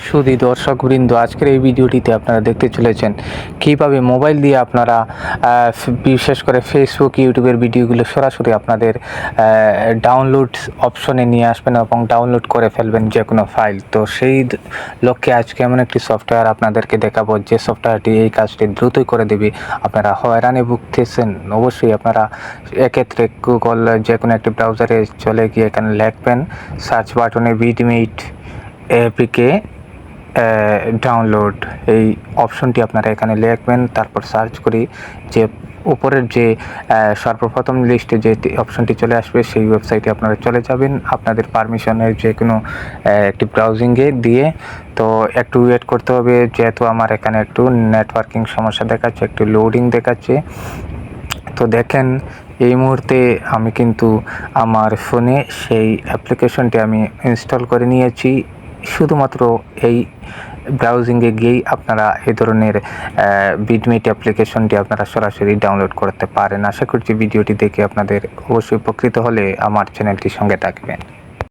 সুধী দর্শকবৃন্দ, আজকের এই ভিডিওটিতে আপনারা দেখতে চলেছেন কীভাবে মোবাইল দিয়ে আপনারা বিশেষ করে ফেসবুক, ইউটিউবের ভিডিওগুলো সরাসরি আপনাদের ডাউনলোড অপশনে নিয়ে আসবেন এবং ডাউনলোড করে ফেলবেন যে কোনো ফাইল। তো সেই লক্ষ্যে আজকে এমন একটি সফটওয়্যার আপনাদেরকে দেখাবো যে সফটওয়্যারটি এই কাজটি দ্রুতই করে দেবে। আপনারা হয়রানি ভুগতেছেন, অবশ্যই আপনারা এক্ষেত্রে গুগল যে কোনো একটি ব্রাউজারে চলে গিয়ে এখানে লিখবেন সার্চ বাটনে বিটমেট এপিকে ডাউনলোড, এই অপশনটি আপনারা এখানে লিখবেন। তারপর সার্চ করি যে উপরের যে সর্বপ্রথম লিস্টে যে অপশনটি চলে আসবে সেই ওয়েবসাইটে আপনারা চলে যাবেন আপনাদের পারমিশনের যে কোনো একটি ব্রাউজিংয়ে দিয়ে। তো একটু ওয়েট করতে হবে, যেহেতু আমার এখানে একটু নেটওয়ার্কিং সমস্যা দেখাচ্ছে, একটু লোডিং দেখাচ্ছে। তো দেখেন এই মুহূর্তে আমি কিন্তু আমার ফোনে সেই অ্যাপ্লিকেশনটি আমি ইনস্টল করে নিয়েছি। শুধুমাত্র এই ব্রাউজিংয়ে গিয়েই আপনারা এই ধরনের বিটমেট অ্যাপ্লিকেশনটি আপনারা সরাসরি ডাউনলোড করতে পারেন। আশা করছি ভিডিওটি দেখে আপনাদের অবশ্যই উপকৃত হলে আমার চ্যানেলটির সঙ্গে থাকবেন।